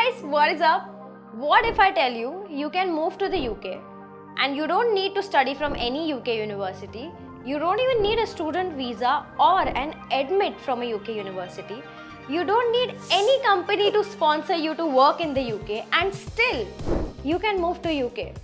guys, what is up? What if I tell you you can move to the UK and you don't need to study from any UK university, you don't even need a student visa or an admit from a UK university, you don't need any company to sponsor you to work in the UK, and still you can move to UK.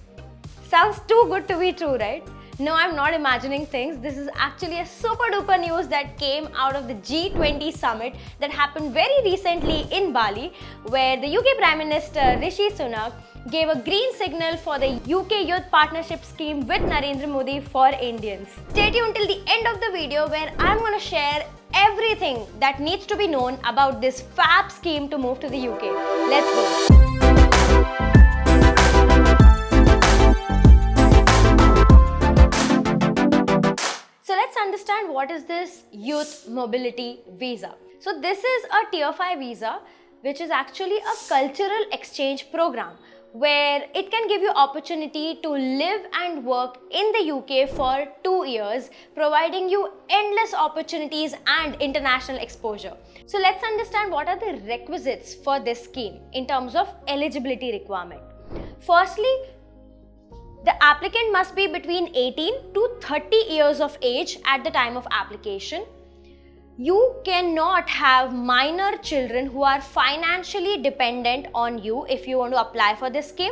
Sounds too good to be true, right? No, I'm not imagining things. This is actually a super duper news that came out of the G20 summit that happened very recently in Bali, where the UK Prime Minister Rishi Sunak gave a green signal for the UK Youth Partnership Scheme with Narendra Modi for Indians. Stay tuned till the end of the video where I'm going to share everything that needs to be known about this fab scheme to move to the UK. Let's go. So let's understand what is this Youth Mobility Visa. So this is a Tier 5 visa, which is actually a cultural exchange program where it can give you opportunity to live and work in the UK for 2 years, providing you endless opportunities and international exposure. So let's understand what are the requisites for this scheme in terms of eligibility requirement. Firstly, the applicant must be between 18 to 30 years of age at the time of application. You cannot have minor children who are financially dependent on you if you want to apply for this scheme.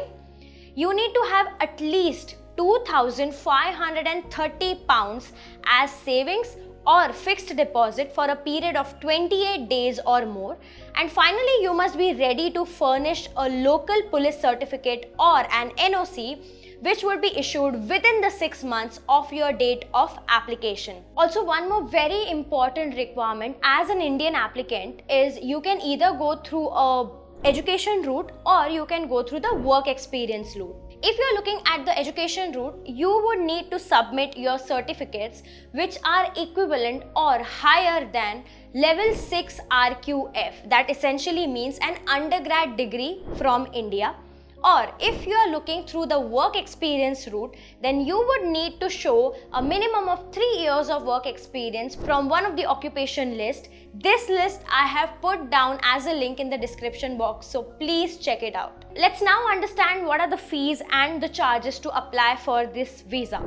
You need to have at least £2,530 as savings or fixed deposit for a period of 28 days or more. And finally, you must be ready to furnish a local police certificate or an NOC, which would be issued within the 6 months of your date of application. Also, one more very important requirement as an Indian applicant is you can either go through a education route or you can go through the work experience route. If you're looking at the education route, you would need to submit your certificates which are equivalent or higher than level 6 RQF. That essentially means an undergrad degree from India. Or if you are looking through the work experience route, then you would need to show a minimum of 3 years of work experience from one of the occupation list. This list I have put down as a link in the description box, so please check it out. Let's now understand what are the fees and the charges to apply for this visa.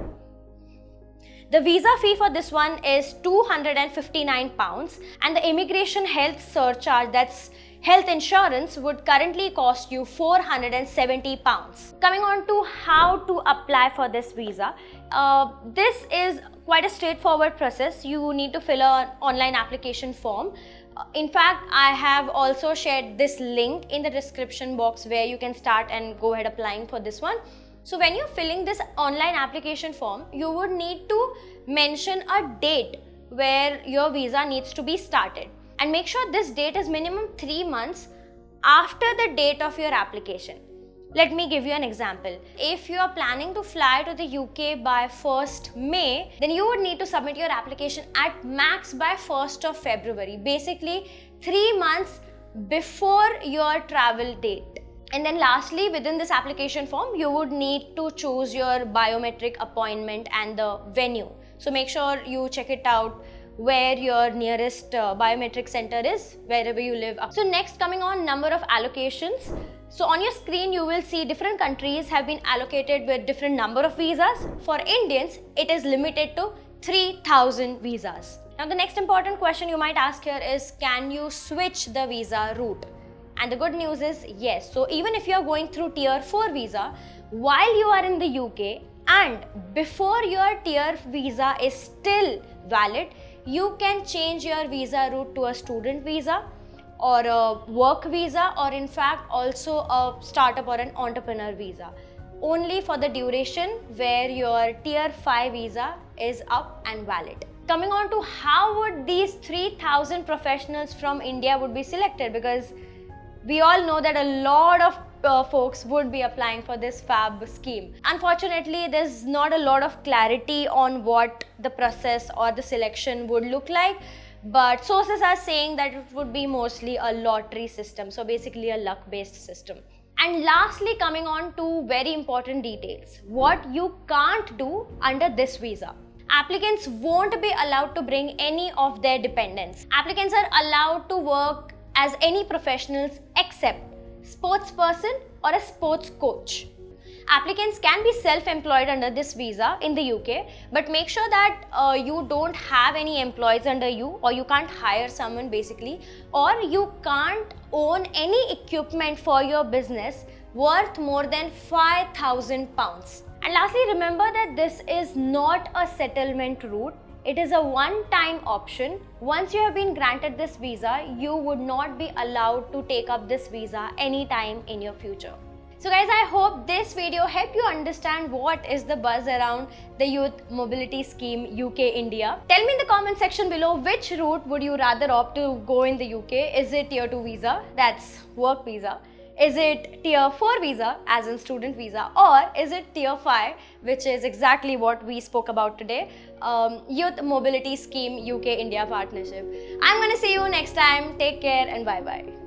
The visa fee for this one is £259, and the immigration health surcharge, that's health insurance, would currently cost you £470. Coming on to how to apply for this visa, this is quite a straightforward process. You need to fill an online application form. In fact, I have also shared this link in the description box where you can start and go ahead applying for this one. So when you're filling this online application form, you would need to mention a date where your visa needs to be started. And make sure this date is minimum 3 months after the date of your application. Let me give you an example. If you are planning to fly to the UK by 1st May, then you would need to submit your application at max by 1st of February. Basically 3 months before your travel date. And then lastly, within this application form, you would need to choose your biometric appointment and the venue. So make sure you check it out where your nearest biometric center is, wherever you live. So next, coming on number of allocations. So on your screen, you will see different countries have been allocated with different number of visas. For Indians, it is limited to 3,000 visas. Now the next important question you might ask here is, can you switch the visa route? And the good news is yes. So even if you are going through Tier 4 visa while you are in the UK and before your Tier visa is still valid, you can change your visa route to a student visa or a work visa, or in fact also a startup or an entrepreneur visa, only for the duration where your Tier 5 visa is up and valid. Coming on to how would these 3,000 professionals from India would be selected, because we all know that a lot of folks would be applying for this fab scheme. Unfortunately, there's not a lot of clarity on what the process or the selection would look like, but sources are saying that it would be mostly a lottery system, so basically a luck-based system. And lastly, coming on to very important details, what you can't do under this visa. Applicants won't be allowed to bring any of their dependents. Applicants are allowed to work as any professionals except sports person, or a sports coach. Applicants can be self-employed under this visa in the UK, but make sure that you don't have any employees under you, or you can't hire someone basically, or you can't own any equipment for your business worth more than £5,000. And lastly, remember that this is not a settlement route. It is a one-time option. Once you have been granted this visa, you would not be allowed to take up this visa anytime in your future. So guys, I hope this video helped you understand what is the buzz around the Youth Mobility Scheme UK India. Tell me in the comment section below, which route would you rather opt to go in the UK? Is it Tier 2 visa, that's work visa? Is it Tier 4 visa, as in student visa? Or is it Tier 5, which is exactly what we spoke about today, Youth Mobility Scheme UK India Partnership? I'm gonna see you next time. Take care and bye-bye.